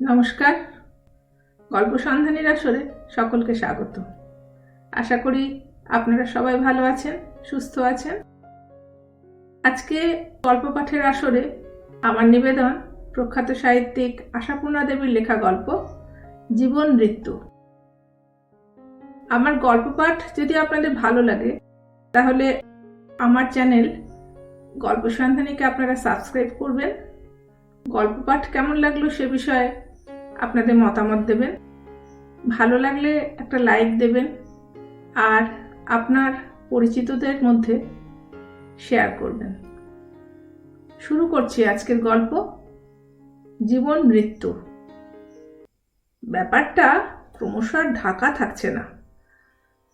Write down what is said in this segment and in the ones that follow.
নমস্কার। গল্প সন্ধানীর আসরে সকলকে স্বাগত। আশা করি আপনারা সবাই ভালো আছেন, সুস্থ আছেন। আজকে গল্প পাঠের আসরে আমার নিবেদন প্রখ্যাত সাহিত্যিক আশাপূর্ণা দেবীর লেখা গল্প জীবন মৃত্যু। আমার গল্প পাঠ যদি আপনাদের ভালো লাগে তাহলে আমার চ্যানেল গল্প সন্ধানীকে আপনারা সাবস্ক্রাইব করবেন। গল্প পাঠ কেমন লাগলো সে বিষয়ে আপনাদের মতামত দেবেন। ভালো লাগলে একটা লাইক দেবেন আর আপনার পরিচিতদের মধ্যে শেয়ার করবেন। শুরু করছি আজকের গল্প জীবন মৃত্যু। ব্যাপারটা ক্রমশ আর ঢাকা থাকছে না।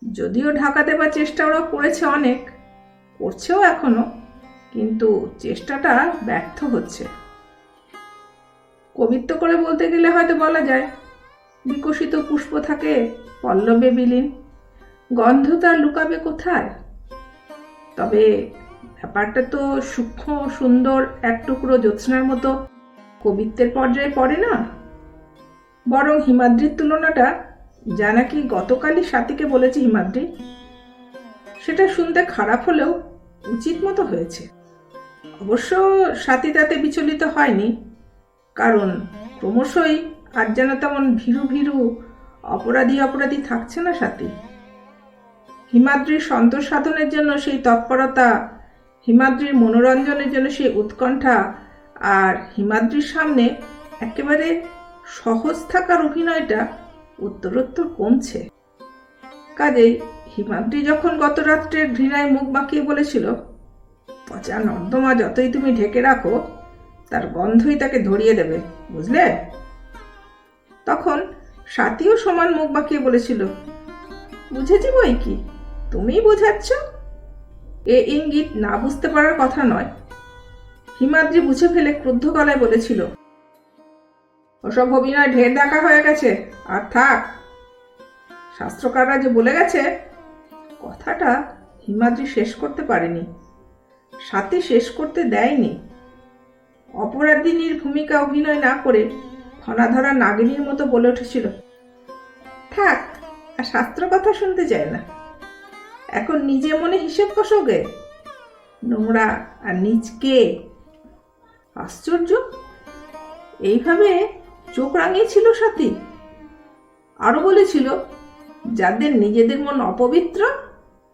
যদিও ঢাকা দেবার চেষ্টা ওরা করেছে, অনেক করছেও এখনো, কিন্তু চেষ্টাটা ব্যর্থ হচ্ছে। কবিত্ব করে বলতে গেলে হয়তো বলা যায় বিকশিত পুষ্প থাকে পল্লবে বিলীন, গন্ধ তার লুকাবে কোথায়। তবে ব্যাপারটা তো সূক্ষ্ম সুন্দর এক টুকরো জ্যোৎস্নার মতো কবিত্বের পর্যায়ে পড়ে না। বরং হিমাদ্রির তুলনাটা, যা নাকি গতকালই স্বাতীকে বলেছি হিমাদ্রি, সেটা শুনতে খারাপ হলেও উচিত মতো হয়েছে। অবশ্য স্বাতী তাতে বিচলিত হয়নি, কারণ ক্রমশই আর যেন তেমন ভীরু ভীরু অপরাধী থাকছে না স্বাতী। হিমাদ্রির সন্তোষ সাধনের জন্য সেই তৎপরতা, হিমাদ্রির মনোরঞ্জনের জন্য সেই উৎকণ্ঠা, আর হিমাদ্রির সামনে একেবারে সহজ থাকার অভিনয়টা উত্তরোত্তর কমছে। কাজেই হিমাদ্রি যখন গত রাত্রে ঘৃণায় মুখ বাঁকিয়ে বলেছিল, পচা নর্দমা যতই তুমি ঢেকে রাখো তার গন্ধই তাকে ধরিয়ে দেবে, বুঝলে, তখন স্বাতীও সমান মুখ বাঁকিয়ে বলেছিল, বুঝেছি বই কি, তুমিই বোঝাচ্ছ। এ ইঙ্গিত না বুঝতে পারার কথা নয়। হিমাদ্রি বুঝে ফেলে ক্রুদ্ধ গলায় বলেছিল, ওসব অভিনয় ঢের দেখা হয়ে গেছে, আর থাক। শাস্ত্রকাররা যে বলে গেছে। কথাটা হিমাদ্রি শেষ করতে পারেনি, স্বাতী শেষ করতে দেয়নি। অপরাধিনীর ভূমিকা অভিনয় না করে ফণাধরা নাগিনীর মতো বলে উঠেছিল, থাক, আর শাস্ত্র কথা শুনতে চায় না। এখন নিজে মনে হিসেব কষোগে, নোংরা আর নিজকে। আশ্চর্য, এইভাবে চোখ রাঙিয়েছিল স্বাতী। আরো বলেছিল, যাদের নিজেদের মন অপবিত্র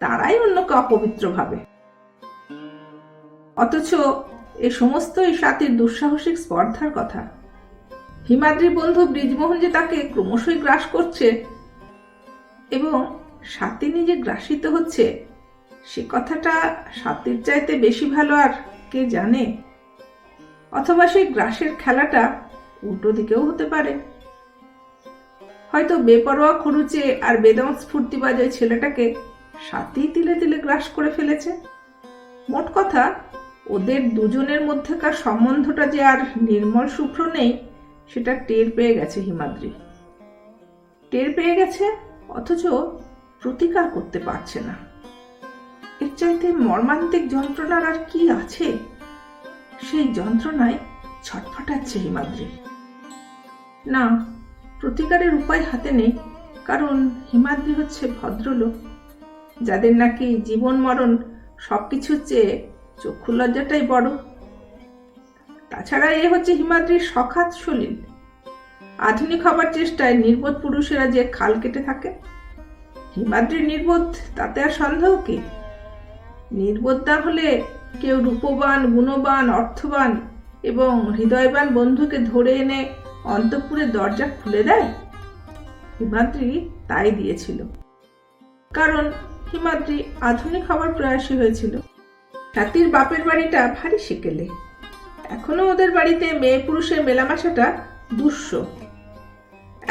তারাই অন্যকে অপবিত্র ভাবে। অথচ এই সমস্তই স্বাতীর দুঃসাহসিক স্পর্ধার কথা। হিমাদ্রির বন্ধু বৃজমোহন যে তাকে ক্রমশই গ্রাস করছে এবং স্বাতী নিজে গ্রাসিত হচ্ছে, সে কথাটা স্বাতীর চাইতে বেশি ভালো আর কে জানে। অথবা সেই গ্রাসের খেলাটা উল্টো দিকেও হতে পারে। হয়তো বেপরোয়া খরুচে আর বেদম স্ফূর্তিবাজ ওই ছেলেটাকে স্বাতী তিলে তিলে গ্রাস করে ফেলেছে। মোট কথা, ওদের দুজনের মধ্যেকার সম্বন্ধটা যে আর নির্মল শুভ্র নেই, সেটা টের পেয়ে গেছে হিমাদ্রি। টের পেয়ে গেছে, অথচ প্রতিকার করতে পারছে না। এর চাইতে মর্মান্তিক যন্ত্রণার আর কি আছে? সেই যন্ত্রণায় ছটফটাচ্ছে হিমাদ্রি। না, প্রতিকারের উপায় হাতে নেই, কারণ হিমাদ্রি হচ্ছে ভদ্রলোক, যাদের নাকি জীবন মরণ সবকিছুর চেয়ে চক্ষু লজ্জাটাই বড়। তাছাড়া এ হচ্ছে হিমাদ্রির সখাত সলিল। আধুনিক হবার চেষ্টায় নির্বোধ পুরুষেরা যে খাল কেটে থাকে, হিমাদ্রির নির্বোধ, তাতে আর সন্দেহ কি? নির্বোধ না হলে কেউ রূপবান, গুণবান, অর্থবান এবং হৃদয়বান বন্ধুকে ধরে এনে অন্তঃপুরের দরজা খুলে দেয়? হিমাদ্রি তাই দিয়েছিল, কারণ হিমাদ্রি আধুনিক হবার প্রয়াসী হয়েছিল। স্বাতীর বাপের বাড়িটা ভারী সেকেলে। এখনো ওদের বাড়িতে মেয়ে পুরুষের মেলামেশাটা দুঃস্ব।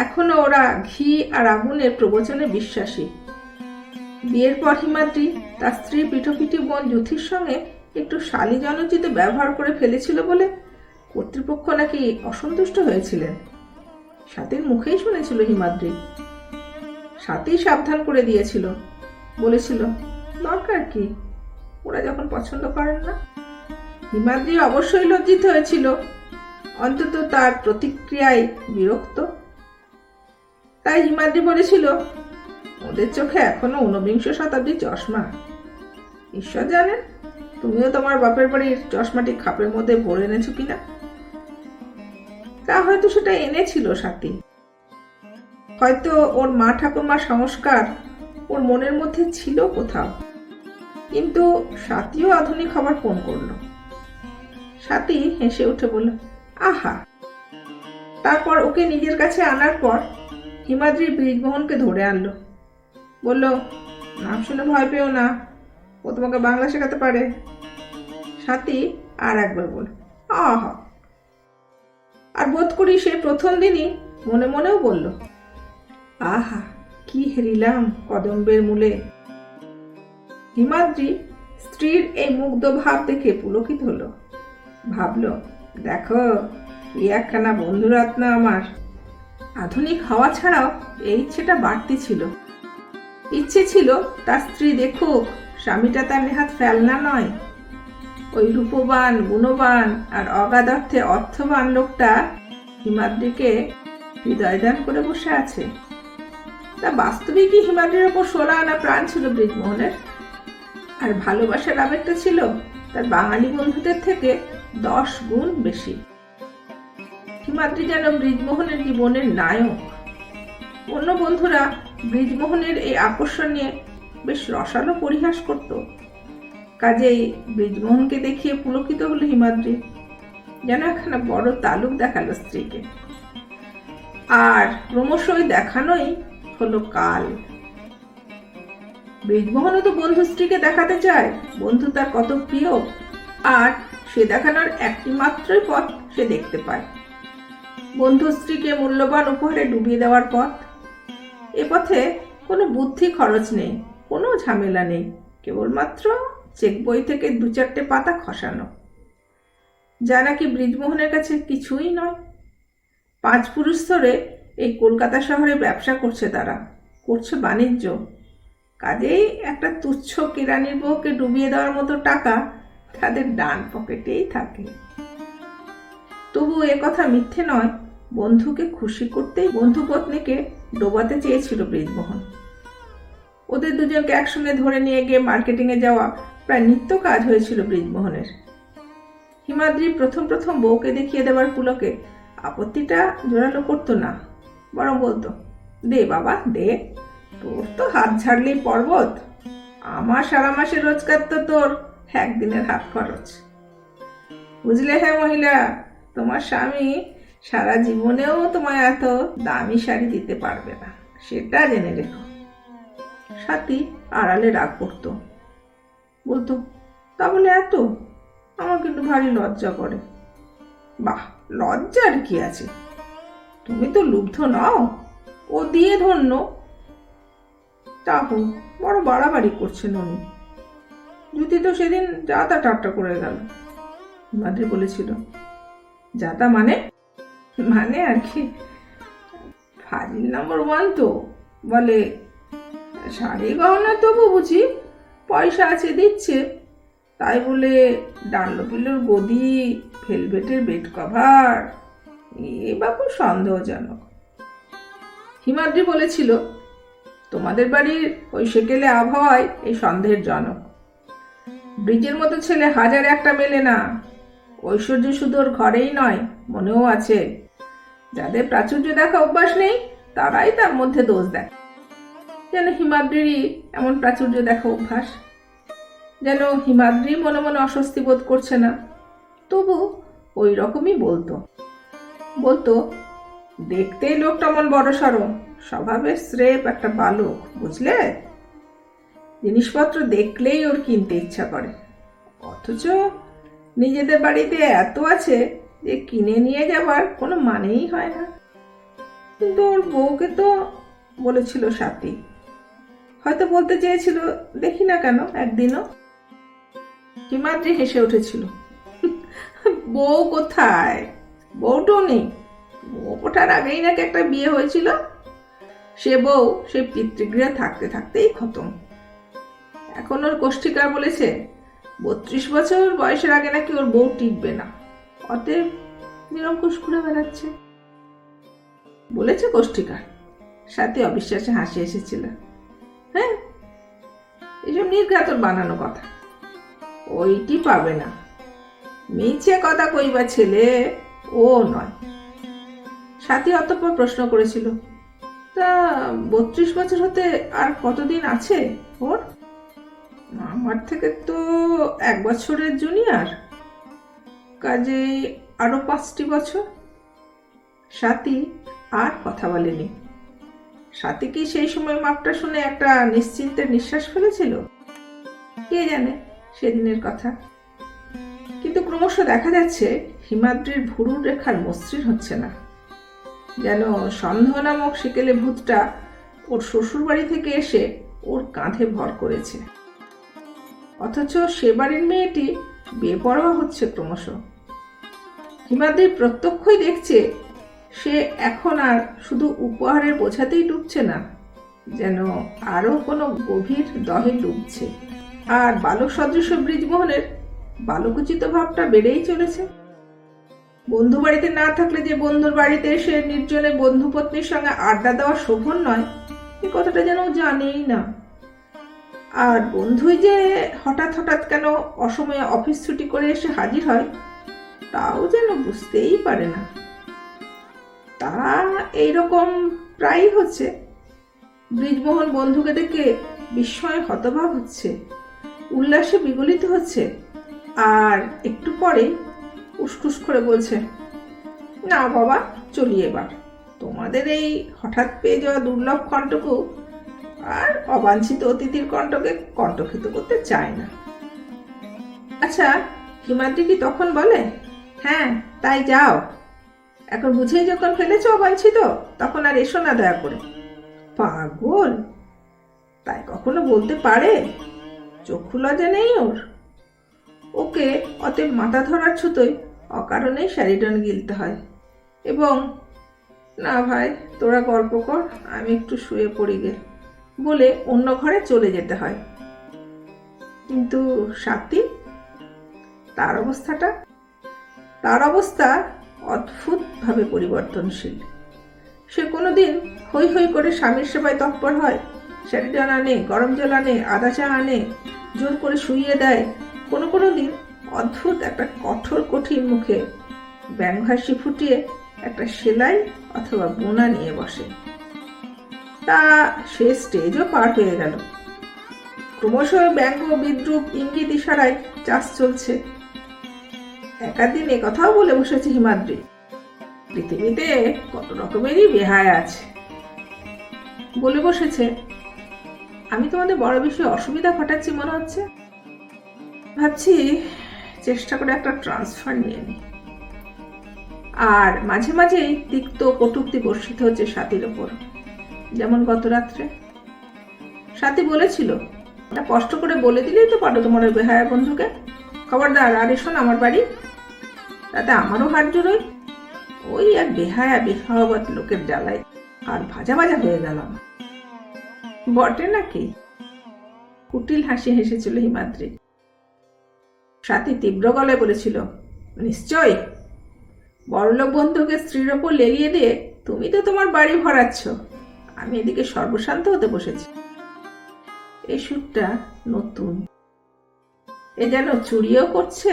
এখনো ওরা ঘি আর আগুনের প্রবচনে বিশ্বাসী। বিয়ের পর হিমাদ্রি তার স্ত্রী পিঠোপিঠি বোন যুথির সঙ্গে একটু শালী জনোচিত ব্যবহার করে ফেলেছিল বলে কর্তৃপক্ষ নাকি অসন্তুষ্ট হয়েছিলেন। স্বাতীর মুখেই শুনেছিল হিমাদ্রি। স্বাতী সাবধান করে দিয়েছিল, বলেছিল, দরকার কি, ওরা যখন পছন্দ করেন না। হিমাদ্রি অবশ্যই লজ্জিত হয়েছিল, অন্তত তার প্রতিক্রিয়ায় বিরক্ত। তাই হিমাদ্রি বলেছিল, ওদের চোখে এখনো ঊনবিংশ শতাব্দীর চশমা। ঈশ্বর জানেন তুমিও তোমার বাপের বাড়ির চশমাটি খাপের মধ্যে ভরে এনেছো কিনা। তা হয়তো সেটা এনেছিল স্বাতী, হয়তো ওর মা ঠাকুরমার সংস্কার ওর মনের মধ্যে ছিল কোথাও। কিন্তু স্বাতীও আধুনিক হবার ফোন করলো। স্বাতী হেসে উঠে বলল, আহা। তারপর ওকে নিজের কাছে আনার পর হিমাদ্রি ব্রিজমোহনকে ধরে আনলো। বলল, নাম শুনে ভয় পেও না, ও তোমাকে বাংলা শেখাতে পারে। স্বাতী আর একবার বলল, আহা। আর বোধ করি সে প্রথম দিনই মনে মনেও বলল, আহা কি হেরিলাম কদম্বের মূলে। হিমাদ্রি স্ত্রীর এই মুগ্ধ ভাব দেখে পুলকিত হলো। ভাবল, দেখো এই একখানা বন্ধুরত্ন আমার। আধুনিক হওয়া ছাড়াও এই ইচ্ছেটা বাড়তি ছিল। ইচ্ছে ছিল তার স্ত্রী দেখুক স্বামীটা তার নেহাত ফেলনা নয়। ওই রূপবান, গুণবান আর অগাধ অর্থে অর্থবান লোকটা হিমাদ্রিকে হৃদয়দান করে বসে আছে। তা বাস্তবিকই হিমাদ্রির ওপর 16 আনা প্রাণ ছিল ব্রিজমোহনের। আর ভালোবাসার আবেগটা ছিল তার বাঙালি বন্ধুদের থেকে 10 গুণ বেশি। হিমাদ্রি যেন ব্রিজমোহনের জীবনের নায়ক। অন্য বন্ধুরা ব্রিজমোহনের এই আকর্ষণ নিয়ে বেশ রসালো পরিহাস করত। কাজেই ব্রিজমোহনকে দেখিয়ে পুলকিত হলো হিমাদ্রি, যেন একখানা বড় তালুক দেখালো স্ত্রীকে। আর ক্রমশ ওই দেখানোই হলো কাল। ব্রিজমোহনও তো বন্ধু স্ত্রীকে দেখাতে চায় বন্ধু তার কত প্রিয়, আর সে দেখানোর একটি মাত্রই পথ সে দেখতে পায়, বন্ধু স্ত্রীকে মূল্যবান উপহারে ডুবিয়ে দেওয়ার পথ। এ পথে কোনো বুদ্ধি খরচ নেই, কোনো ঝামেলা নেই, কেবলমাত্র চেক বই থেকে 2-4টে পাতা খসানো, যা নাকি ব্রিজমোহনের কাছে কিছুই নয়। 5 পুরুষ ধরে এই কলকাতা শহরে ব্যবসা করছে, তারা করছে বাণিজ্য। কাজেই একটা তুচ্ছ কেরানির বউকে ডুবিয়ে দেওয়ার মতো টাকা তাদের ডান পকেটেই থাকে। তবু এ কথা মিথ্যে নয়, বন্ধুকে খুশি করতেই বন্ধু পত্নীকে ডোবাতে চেয়েছিল ব্রিজমোহন। ওদের দুজনকে একসঙ্গে ধরে নিয়ে গিয়ে মার্কেটিংয়ে যাওয়া প্রায় নিত্য কাজ হয়েছিল ব্রিজমোহনের। হিমাদ্রি প্রথম প্রথম বউকে দেখিয়ে দেওয়ার পুলকে আপত্তিটা জোরালো করতো না, বরং বলতো, দে বাবা দে, তোর তো হাত ঝাড়লেই পর্বত, আমার সারা মাসের রোজগার তো তোর একদিনের হাত খরচ। বুঝলে হ্যাঁ মহিলা, তোমার স্বামী সারা জীবনেও তোমায় এত দামি শাড়ি দিতে পারবে না, সেটা জেনে রেখো। স্বাতী আড়ালে রাগ করতো, বলতো, তা বলে এত? আমার কিন্তু ভারী লজ্জা করে। বাহ, লজ্জার কি আছে, তুমি তো লুব্ধ নও, ও দিয়ে ধন্য। তা হোক, বড় বাড়াবাড়ি করছে ননি। জ্যোতি তো সেদিন যা তা ঠাট্টা করে গেল। হিমাদ্রি বলেছিল, যা তা মানে? মানে আর কি, ফাজিল নম্বর 1 তো। বলে, শাড়ি গহনা তবু বুঝি পয়সা আছে দিচ্ছে, তাই বলে ডান্ডপিলোর গদি, ভেলভেটের বেড কভার, এ বাপু সন্দেহজনক। হিমাদ্রি বলেছিল, তোমাদের বাড়ির ওই সেকেলে আবহাওয়ায় এই সন্দেহের জনক। ব্রিজের মতো ছেলে 1001টা মেলে না। ঐশ্বর্য শুধু ওর ঘরেই নয়, মনেও আছে। যাদের প্রাচুর্য দেখা অভ্যাস নেই তারাই তার মধ্যে দোষ দেয়। যেন হিমাদ্রিরই এমন প্রাচুর্য দেখা অভ্যাস। যেন হিমাদ্রি মনে মনে অস্বস্তি বোধ করছে না, তবু ওই রকমই বলতো, দেখতেই লোকটা মন বড় সড়ো, স্বভাবের স্রেফ একটা বালক, বুঝলে? জিনিসপত্র দেখলেই ওর কিনতে ইচ্ছা করে, অথচ নিজেদের বাড়িতে এত আছে যে কিনে নিয়ে যাবার কোনো মানেই হয় না। কিন্তু ওর বউকে তো বলেছিল স্বাতী, হয়তো বলতে চেয়েছিল, দেখি না কেন একদিনও। হিমাদ্রি হেসে উঠেছিল, বউ কোথায়? বউটাও নেই। বউ ওঠার আগেই নাকি একটা বিয়ে হয়েছিল, সে বউ সে পিতৃগৃহে থাকতে থাকতেই খতম। এখন ওর কোষ্ঠিকার বলেছে 32 বছর বয়সের আগে নাকি ওর বউ টিকবে না, অতএব নিরঙ্কুশ ঘুরে বেড়াচ্ছে। বলেছে কোষ্ঠিকার। সাথে অবিশ্বাসে হাসি এসেছিল। হ্যাঁ, এসব নির্ঘাতর বানানো কথা, ওইটি পাবে না। মিছে কথা কইবা ছেলে ও নয়। সাথী অতঃপর প্রশ্ন করেছিল, তা 32 বছর হতে আর কতদিন আছে ওর? আমার থেকে তো 1 বছরের জুনিয়র, কাজেই আরো 5টি বছর। সাথী আর কথা বলেনি। সাথী কি সেই সময় মাপটা শুনে একটা নিশ্চিন্তের নিঃশ্বাস ফেলেছিল? কে জানে সেদিনের কথা। কিন্তু ক্রমশ দেখা যাচ্ছে হিমাদ্রির ভুরুর রেখার মসৃণ হচ্ছে না। যেন সন্দেহ নামক শিকেলে ভূতটা ওর শ্বশুর বাড়ি থেকে এসে ওর কাঁধে ভর করেছে। অথচ সে বাড়ির মেয়েটি বেপরোয়া হচ্ছে ক্রমশ। হিমাদ্রি প্রত্যক্ষই দেখছে সে এখন আর শুধু উপহারের বোঝাতেই ডুবছে না, যেন আরো কোনো গভীর দহে ডুবছে। আর বালক সদৃশ বৃজমোহনের বালকোচিত ভাবটা বেড়েই চলেছে। বন্ধু বাড়িতে না থাকলে যে বন্ধুর বাড়িতে এসে নির্জনে বন্ধু পত্নীর সঙ্গে আড্ডা দেওয়া শোভন নয়, এই কথাটা যেন জানেই না। আর বন্ধুই যে হঠাৎ হঠাৎ কেন অসময়ে অফিস ছুটি করে এসে হাজির হয়, তাও যেন বুঝতেই পারে না। তা এইরকম প্রায়ই হচ্ছে। বৃজমোহন বন্ধুকে দেখে বিস্ময়ে হতবাক হচ্ছে, উল্লাসে বিগলিত হচ্ছে, আর একটু পরে উসকুস করে বলছে, না বাবা, চলি এবার। তোমাদের এই হঠাৎ পেয়ে যাওয়া দুর্লভ কণ্ঠকু আর অবাঞ্ছিত অতিথির কণ্ঠকে কণ্ঠক্ষিত করতে চায় না। আচ্ছা, হিমাদ্রি কি তখন বলে, হ্যাঁ তাই যাও, এখন বুঝেই যখন ফেলেছ অবাঞ্ছিত, তখন আর এসো না দয়া করে? পাগল, তাই কখনো বলতে পারে? চক্ষু লজ্জা নেই ওর? ওকে অতএব মাথা ধরার ছুতোয় অকারণেই স্যারিডন গিলতে হয় এবং না ভাই তোরা গল্প কর, আমি একটু শুয়ে পড়ি গে বলে অন্য ঘরে চলে যেতে হয়। কিন্তু সাথী, তার অবস্থা অদ্ভুতভাবে পরিবর্তনশীল। সে কোনোদিন হৈ হৈ করে স্বামীর সেবায় তৎপর হয়, স্যারিডন আনে, গরম জল আনে, আদা চা আনে, জোর করে শুইয়ে দেয়। কোনো দিন অদ্ভুত একটা কঠিন মুখে ব্যাঙ হাসি ফুটিয়ে একটা সেলাই অথবা বোনা নিয়ে বসে। তা সে স্টেজও পার হয়ে গেল। ক্রমশ ব্যঙ্গ, বিদ্রুপ, ইঙ্গিত, ইশারায় চাষ চলছে। একাদিন কথাও বলে বসেছে হিমাদ্রি, পৃথিবীতে কত রকমেরই বেহায়া আছে। বলে বসেছে, আমি তোমাদের বড় বেশি অসুবিধা ঘটাচ্ছি মনে হচ্ছে, ভাবছি চেষ্টা করে একটা ট্রান্সফার নিয়ে নিই। আর মাঝে মাঝেই তিক্ত কটূক্তি বর্ষিত হচ্ছে সাথীর ওপর, যেমন গত রাত্রে। সাথী বলেছিল, কষ্ট করে বলে দিলেই তো পারো তোমার বেহায়া বন্ধুকে, খবরদার আর এসো না আমার বাড়ি। তাতে আমারও হাত জোড়োই। ওই এক বেহায়া বেহাওয়াত লোকের জ্বালায় আর ভাজা ভাজা হয়ে গেলাম। বটে নাকি? কুটিল হাসি হেসেছিল হিমাদ্রি। সাথী তীব্র গলায় বলেছিল, নিশ্চয়। বড়লোক বন্ধুকে স্ত্রীর ওপর লেলিয়ে দিয়ে তুমি তো তোমার বাড়ি ভরাচ্ছ, আমি এদিকে সর্বশান্ত হতে বসেছি। এই সুরটা নতুন, এ যেন চুরিও করছে,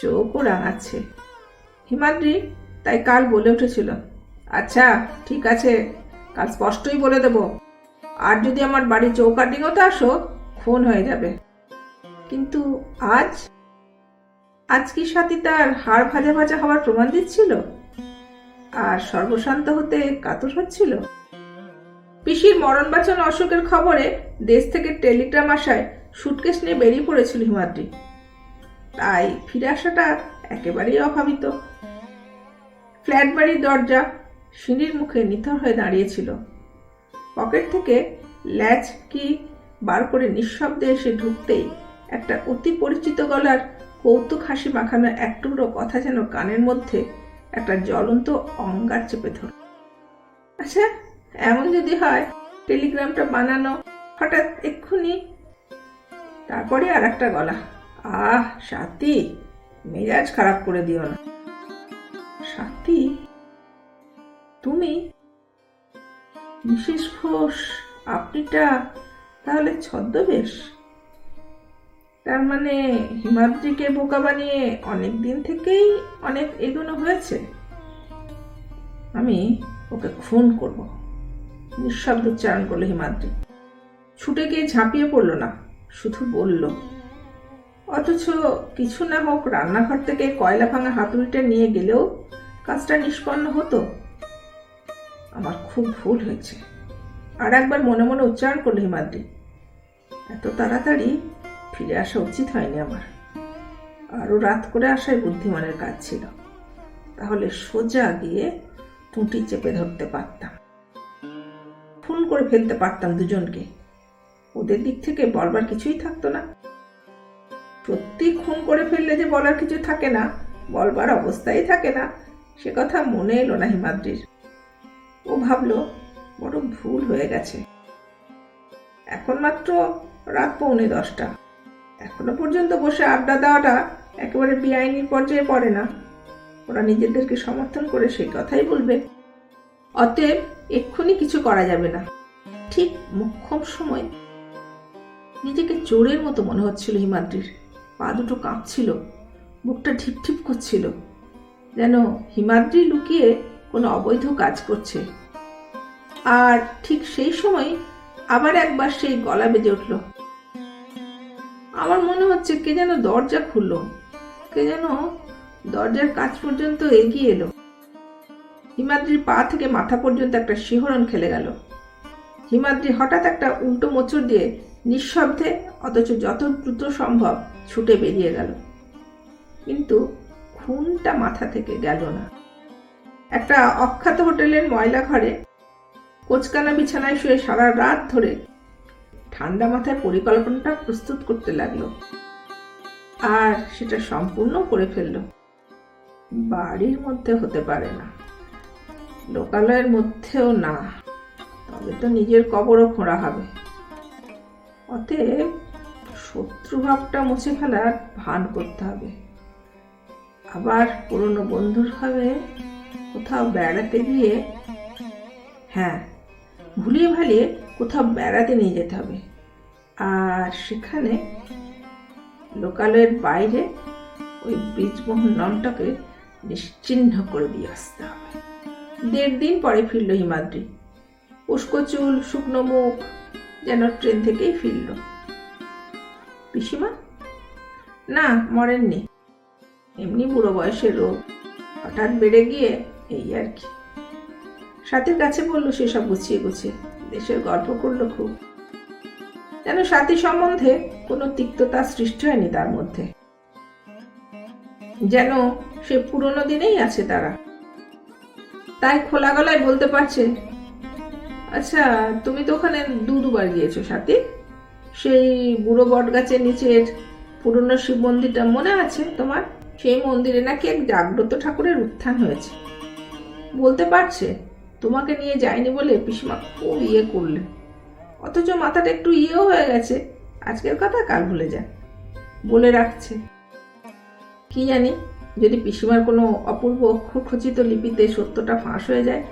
চোখও রাঙাচ্ছে। হিমাদ্রি তাই কাল বলে উঠেছিল, আচ্ছা ঠিক আছে, কাল স্পষ্টই বলে দেব, আর যদি আমার বাড়ি চৌকাটিংতে আসো খুন হয়ে যাবে। কিন্তু আজ কি সাথী তার হাড় ভাজা ভাজা হওয়ার প্রমাণ দিচ্ছিল আর সর্বশান্ত হতে কাতর হচ্ছিল? পিসির মরণবাচন অসুখের খবরে দেশ থেকে টেলিগ্রাম আসায় সুটকেস নিয়ে বেরিয়ে পড়েছিল হিমাদ্রি। তাই ফিরে আসাটা একেবারেই অভাবিত। ফ্ল্যাট বাড়ির দরজা সিঁড়ির মুখে নিথর হয়ে দাঁড়িয়েছিল। পকেট থেকে ল্যাচ কি বার করে নিঃশব্দে এসে ঢুকতেই একটা অতি পরিচিত গলার কৌতুক হাসি মাখানো এক টুকরো কথা যেন কানের মধ্যে একটা জ্বলন্ত অঙ্গার চেপে ধর। আচ্ছা, এমন যদি হয় টেলিগ্রামটা বানানো হঠাৎ এক্ষুনি। তারপরে আর একটা গলা, আহ সাথী, মেজাজ খারাপ করে দিও না। স্বাতী, তুমি? মিসেস ঘোষ, আপনিটা তাহলে ছদ্মবেশ? তার মানে হিমাদ্রিকে বোকা বানিয়ে অনেক দিন থেকেই অনেক এগোনো হয়েছে। আমি ওকে খুন করব, নিঃশব্দ উচ্চারণ করলো হিমাদ্রি। ছুটে গিয়ে ঝাঁপিয়ে পড়ল না, শুধু বলল। অথচ কিছু না হোক রান্নাঘর থেকে কয়লা ভাঙা হাতুড়িটা নিয়ে গেলেও কাজটা নিষ্পন্ন হতো। আমার খুব ভুল হয়েছে, আর একবার মনে মনে উচ্চারণ করলো হিমাদ্রি। এত তাড়াতাড়ি ফিরে আসা উচিত হয়নি আমার। আরো রাত করে আসাই বুদ্ধিমানের কাজ ছিল। তাহলে সোজা গিয়ে টুঁটি চেপে ধরতে পারতাম, খুন করে ফেলতে পারতাম দুজনকে। ওদের দিক থেকে বলবার কিছুই থাকতো না। সত্যি খুন করে ফেললে যে বলার কিছু থাকে না, বলবার অবস্থায় থাকে না, সে কথা মনে এলো না হিমাদ্রির। ও ভাবলো বড় ভুল হয়ে গেছে। এখন মাত্র রাত 9:45। এখনো পর্যন্ত বসে আড্ডা দেওয়াটা একেবারে বেআইনি পর্যায়ে পড়ে না। ওরা নিজেদেরকে সমর্থন করে সেই কথাই বলবে। অতএব এক্ষুনি কিছু করা যাবে না। ঠিক মোক্ষম সময় নিজেকে চোরের মতো মনে হচ্ছিল হিমাদ্রির। পা দুটো কাঁপছিল, বুকটা ঠিপ ঠিপ করছিল, যেন হিমাদ্রি লুকিয়ে কোনো অবৈধ কাজ করছে। আর ঠিক সেই সময় আবার একবার সেই গলা বেজে উঠল। আমার মনে হচ্ছে কে যেন দরজা খুলল, কে যেন দরজার কাছ পর্যন্ত এগিয়ে এলো। হিমাদ্রির পা থেকে মাথা পর্যন্ত একটা শিহরণ খেলে গেল। হিমাদ্রি হঠাৎ একটা উল্টো মোচড় দিয়ে নিঃশব্দে অথচ যত দ্রুত সম্ভব ছুটে বেরিয়ে গেল। কিন্তু খুনটা মাথা থেকে গেল না। একটা অখ্যাত হোটেলের ময়লা ঘরে কোচকানা বিছানায় শুয়ে সারা রাত ধরে ঠান্ডা মাথায় পরিকল্পনাটা প্রস্তুত করতে লাগলো, আর সেটা সম্পূর্ণ করে ফেলল। বাড়ির মধ্যে হতে পারে না, লোকালয়ের মধ্যেও না, তবে তো নিজের কবরও খোঁড়া হবে। অতএব শত্রুভাবটা মুছে ফেলার ভান করতে হবে। আবার পুরনো বন্ধুর ভাবে কোথাও বেড়াতে গিয়ে, হ্যাঁ, ভুলিয়ে ভালিয়ে কোথাও বেড়াতে নিয়ে যেতে হবে, আর সেখানে লোকালয়ের বাইরে ওই ব্রিজমোহন নামটাকে নিশ্চিহ্ন করে দিয়ে আসতে হবে। 1.5 দিন পরে ফিরল হিমাদ্রি। উস্কো চুল, শুকনো মুখ, যেন ট্রেন থেকেই ফিরল। পিসিমা? না, মরেননি। এমনি বুড়ো বয়সের রোগ, হঠাৎ বেড়ে গিয়ে এই আর কি। সাথীর কাছে বললো সেসব গুছিয়ে গুছিয়ে, দেশের গল্প করলো খুব। যেন সাথী সম্বন্ধে কোনো তিক্ততা সৃষ্টি হয়নি তার মধ্যে, যেন সে পুরনো দিনেই আছে তারা। তাই খোলা গলায় বলতে পারছে, আচ্ছা, তুমি তো ওখানে দুবার গিয়েছো সাথী। সেই বুড়ো বট গাছের নিচের পুরনো শিব মন্দিরটা মনে আছে তোমার? সেই মন্দিরে নাকি এক জাগ্রত ঠাকুরের উত্থান হয়েছে। বলতে পারছে তোমাকে নিয়ে যায়নি বলে পিসিমা খুব করলে, অথচ মাথাটা একটু হয়ে গেছে। আজকের কথা কাল ভুলে যায়, বলে রাখছে। কি জানি, যদি পিসিমার কোনো অপূর্ব অক্ষরখচিত লিপিতে সত্যটা ফাঁস হয়ে যায়।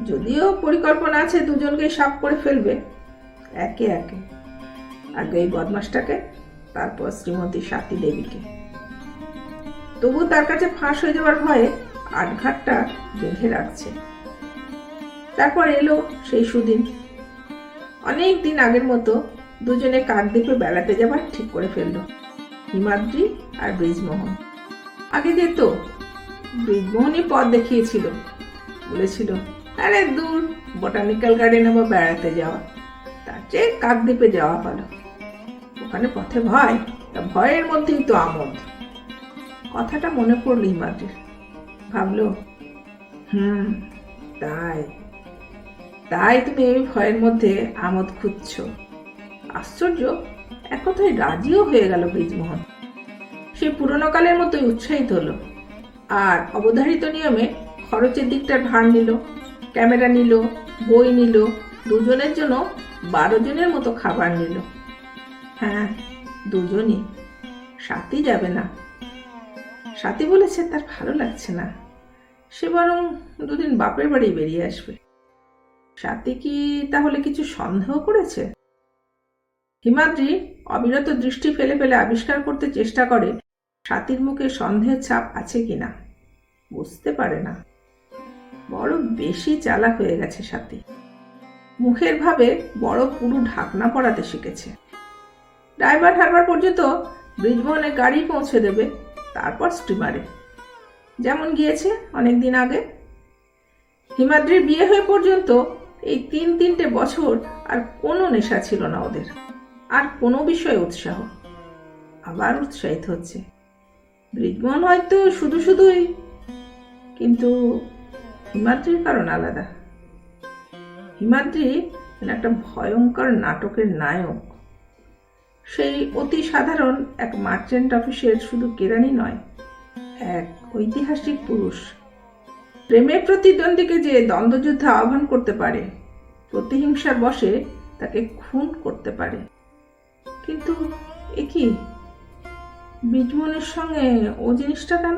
যদিও পরিকল্পনা আছে দুজনকে সাফ করে ফেলবে একে একে, আগে এই বদমাসটাকে, তারপর শ্রীমতী সাথী দেবীকে। তবু তার কাছে ফাঁস হয়ে যাওয়ার ভয়ে আটঘাটটা বেঁধে রাখছে। তারপর এলো সেই সুদিন। অনেক দিন আগের মতো দুজনে কাকদ্বীপে বেড়াতে যাবার ঠিক করে ফেললো হিমাদ্রি আর ব্রিজমোহন। আগে যেত, ব্রিজমোহনই পথ দেখিয়েছিল। বলেছিল, আরে দূর, বোটানিক্যাল গার্ডেনে বা বেড়াতে যাওয়া, তার চেয়ে কাকদ্বীপে যাওয়া ভালো। ওখানে পথে ভয়, তা ভয়ের মধ্যেই তো আমোদ। কথাটা মনে পড়ল হিমাদ্রির। ভাবলো, তাই তাই তুমি এই ভয়ের মধ্যে আমোদ খুঁজছ। আশ্চর্য, এক কথায় রাজিও হয়ে গেল ব্রিজমোহন। সে পুরনো কালের মতোই উৎসাহিত হলো, আর অবধারিত নিয়মে খরচের দিকটা ভার নিল। ক্যামেরা নিল, বই নিল, দুজনের জন্য 12 জনের মতো খাবার নিল। হ্যাঁ, দুজনই, সাথী যাবে না। স্বাতী বলেছে তার ভালো লাগছে না, সে বরং দুদিন বাপের বাড়ি বেরিয়ে আসবে। স্বাতী কি তাহলে কিছু সন্দেহ করেছে? হিমাদ্রি অবিরত দৃষ্টি ফেলে ফেলে আবিষ্কার করতে চেষ্টা করে স্বাতীর মুখে সন্দেহের ছাপ আছে কিনা। বুঝতে পারে না। বড় বেশি চালাক হয়ে গেছে স্বাতী। মুখের ভাবে বড় পুরু ঢাকনা পরাতে শিখেছে। ড্রাইভার হারবার পর্যন্ত ব্রিজবহনে গাড়ি পৌঁছে দেবে, তারপর স্টিমারে, যেমন গিয়েছে অনেকদিন আগে। হিমাদ্রির বিয়ে হয়ে পর্যন্ত এই 3 বছর আর কোনো নেশা ছিল না ওদের, আর কোনো বিষয়ে উৎসাহ। আবার উৎসাহিত হচ্ছে। ব্রিজবহন হয়তো শুধু শুধুই, কিন্তু হিমাদ্রির কারণ আলাদা। হিমাদ্রি একটা ভয়ঙ্কর নাটকের নায়ক। সেই অতি সাধারণ এক মার্চেন্ট অফিসের শুধু কেরানি নয়, এক ঐতিহাসিক পুরুষ। প্রেমের প্রতিদ্বন্দ্বীকে যে দ্বন্দ্বযুদ্ধে আহ্বান করতে পারে, প্রতিহিংসার বশে তাকে খুন করতে পারে। কিন্তু এ কি, ব্রিজবহনের সঙ্গে ও জিনিসটা কেন?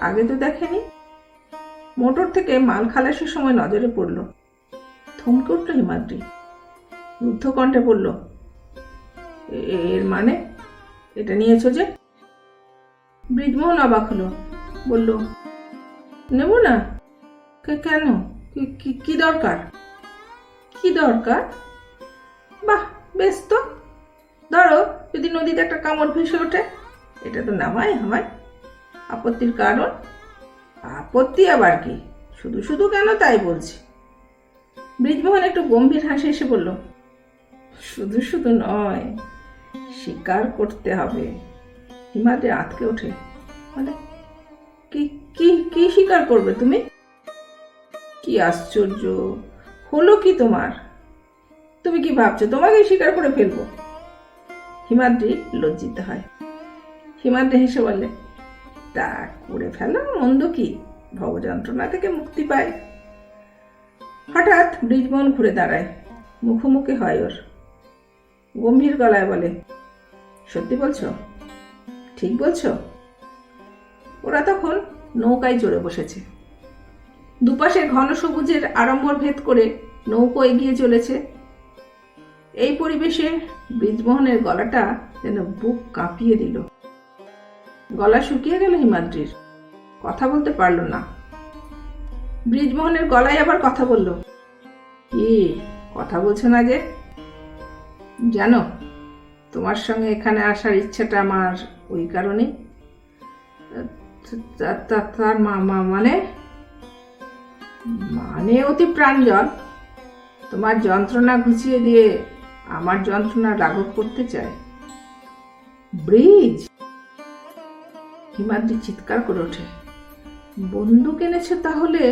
আগে তো দেখেনি। মোটর থেকে মাল খালাসের সময় নজরে পড়ল। থমকে উঠল হিমাদ্রি, রুদ্ধ কণ্ঠে বলল, এর মানে? এটা নিয়েছো যে? ব্রিজমোহন অবাক হলো, বলল, নেব না। কেন? কি দরকার? কি দরকার? বাহ, বেশ তো। ধরো যদি নদীতে একটা কামড় ভেসে ওঠে, এটা তো নামাই আমায়। আপত্তির কারণ? আপত্তি আবার কি? শুধু শুধু কেন তাই বলছি। ব্রিজমোহন একটু গম্ভীর হাসি এসে বলল, শুধু শুধু নয়, স্বীকার করতে হবে। হিমাদ্রি আঁতকে ওঠে, মানে কি কি কি স্বীকার করবে তুমি? কি আশ্চর্য, হলো কি তোমার? তুমি কি ভাবছো তোমাকে স্বীকার করে ফেলবো? হিমাদ্রি লজ্জিত হয়। হিমাদ্রি হেসে বলে, তা করে ফেলো, মন্দ কি? ভবযন্ত্রণা থেকে মুক্তি পায়। হঠাৎ ব্রিজমোহন ঘুরে দাঁড়ায়, মুখোমুখি হয় ওর। গম্ভীর গলায় বলে, সত্যি বলছো? ঠিক বলছো? ওরা তখন নৌকায় চড়ে বসেছে। দুপাশে ঘন সবুজের আড়ম্বর ভেদ করে নৌকো এগিয়ে চলেছে। এই পরিবেশে ব্রিজমোহনের গলাটা যেন বুক কাঁপিয়ে দিল। গলা শুকিয়ে গেল হিমাদ্রির, কথা বলতে পারল না। ব্রিজমোহনের গলায় আবার কথা বলল, কি কথা বলছো না যে? জানো, তোমার সঙ্গে এখানে আসার ইচ্ছাটা আমার ওই কারণেই। তার মানে? মানে অতি প্রাঞ্জল। তোমার যন্ত্রণা ঘুচিয়ে দিয়ে আমার যন্ত্রণা লাঘব করতে চায়। ব্রিজ! হিমাদ্রি চিৎকার করে ওঠে, বন্দুক এনেছে তাহলে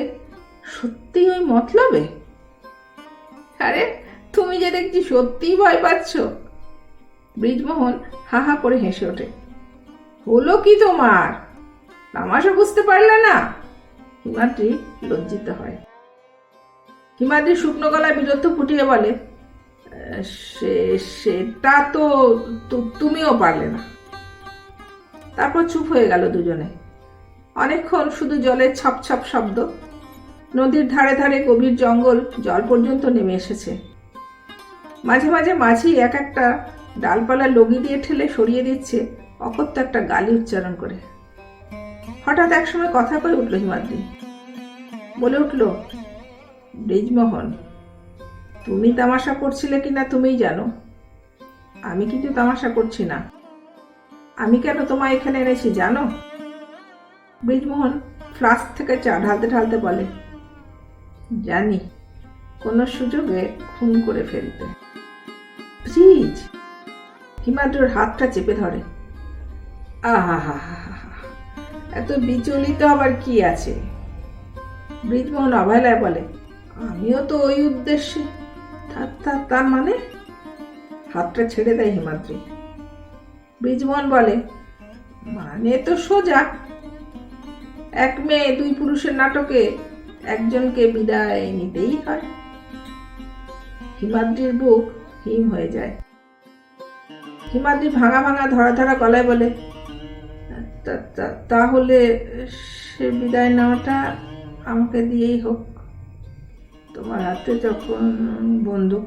সত্যি ওই মতলবে? আরে তুমি যে দেখছি সত্যিই ভয় পাচ্ছ। ব্রিজমোহন হা হা করে হেসে ওঠে, হলো কি তোমার? তামাশা বুঝতে পারলে না? হিমাদ্রি লজ্জিত হয়। হিমাদ্রি শুকনো গলায় বীরত্ব ফুটিয়ে বলে, সেটা তো তুমিও পারলে না। তারপর চুপ হয়ে গেল দুজনে। অনেকক্ষণ শুধু জলের ছপ ছপ শব্দ। নদীর ধারে ধারে গভীর জঙ্গল জল পর্যন্ত নেমে এসেছে। মাঝে মাঝে মাঝি এক একটা ডালপালা লগি দিয়ে ঠেলে সরিয়ে দিচ্ছে অকথ্য একটা গালি উচ্চারণ করে। হঠাৎ একসময় কথা কয়ে উঠল হিমাদ্রি, বলে উঠল, ব্রিজমোহন, তুমি তামাশা করছিলে কিনা তুমিই জানো। আমি কিন্তু তামাশা করছি না। আমি কেন তোমায় এখানে এনেছি জানো? ব্রিজমোহন ফ্লাস্ক থেকে চা ঢালতে ঢালতে বলে, জানি, কোনো সুযোগে খুন করে ফেলতে। ব্রিজ! হিমাদ্রির হাতটা চেপে ধরে। আহা হা হা হা, এত বিচলিত আবার কি আছে? ব্রিজমোহন অবহেলায় বলে, আমিও তো ওই উদ্দেশ্যে। তার মানে? হাতটা ছেড়ে দেয় হিমাদ্রি। ব্রিজমোহন বলে, মানে তো সোজা। এক মেয়ে দুই পুরুষের নাটকে একজনকে বিদায় নিতেই হয়। হিমাদ্রির বুক হিম হয়ে যায়। হিমাদ্রি ভাঙা ভাঙা ধরা ধরা গলায় বলে, তাহলে সে বিদায় নেওয়াটা আমাকে দিয়েই হোক। তোমার হাতে যখন বন্দুক।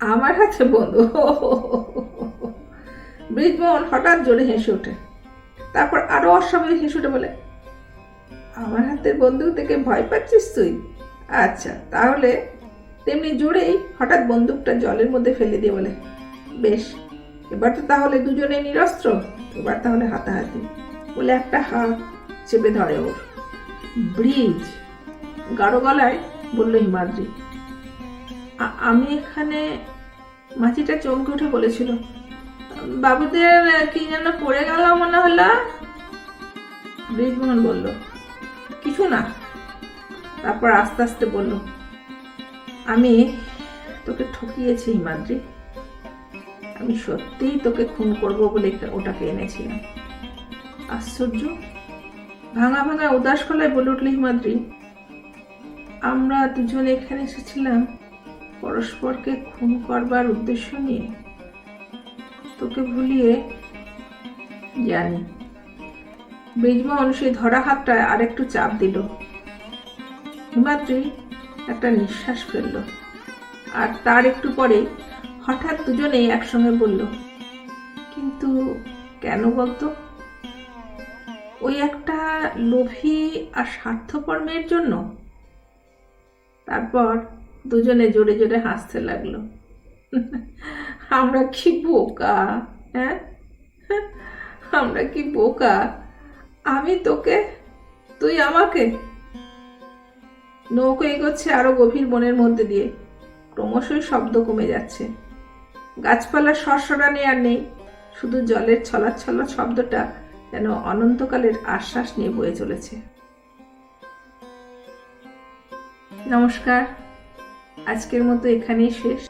আমার হাতে বন্দুক? ব্রিজমোহন হঠাৎ জোরে হেসে ওঠে, তারপর আরো অস্বাভাবিক হেসে ওঠে, বলে, আমার হাতের বন্দুক দেখে ভয় পাচ্ছিস তুই? আচ্ছা, তাহলে তেমনি জোরেই হঠাৎ বন্দুকটা জলের মধ্যে ফেলে দিয়ে বলে, বেশ, এবার তো তাহলে দুজনে নিরস্ত্র, এবার তাহলে হাতাহাতি। বলে একটা হাত চেপে ধরে ওর। ব্রিজ, গাঢ় গলায় বলল হিমাদ্রি। আমি এখানে। মাছিটা চমকে উঠে বলেছিল, বাবুদের কি যেন পড়ে গেল মনে হলো। ব্রিজমোহন বলল, কিছু না। তারপর আস্তে আস্তে বলল, আমি তোকে ঠকিয়েছি হিমাদ্রি, আমি সত্যিই তোকে খুন করবো বলে ওটাকে এনেছিলাম। আশ্চর্য! ভাঙা ভাঙা উদাস গলায় বলে উঠল হিমাদ্রি, আমরা দুজন এখানে এসেছিলাম পরস্পরকে খুন করবার উদ্দেশ্য নিয়ে, তোকে ভুলিয়ে। জানি। ব্রিজমোহন সেই ধরা হাতটায় আরেকটু চাপ দিল। হিমাদ্রি একটা নিঃশ্বাস ফেলল, আর তার একটু পরে হঠাৎ দুজনেই একসঙ্গে বলল, কিন্তু কেন বলতো? ওই একটা লোভী আর স্বার্থপর মেয়ের জন্য? তারপর দুজনে জোরে জোরে হাসতে লাগলো। আমরা কি বোকা! হ্যাঁ, আমরা কি বোকা! আমি তোকে, তুই আমাকে। নৌকো এগোচ্ছে আরো গভীর বনের মধ্যে দিয়ে। ক্রমশই শব্দ কমে যাচ্ছে। গাছপালার সরসরানি আর নেই, শুধু জলের ছলাৎছলা শব্দটা যেন অনন্তকালের আশ্বাস নিয়ে বয়ে চলেছে। নমস্কার, আজকের মতো এখানেই শেষ।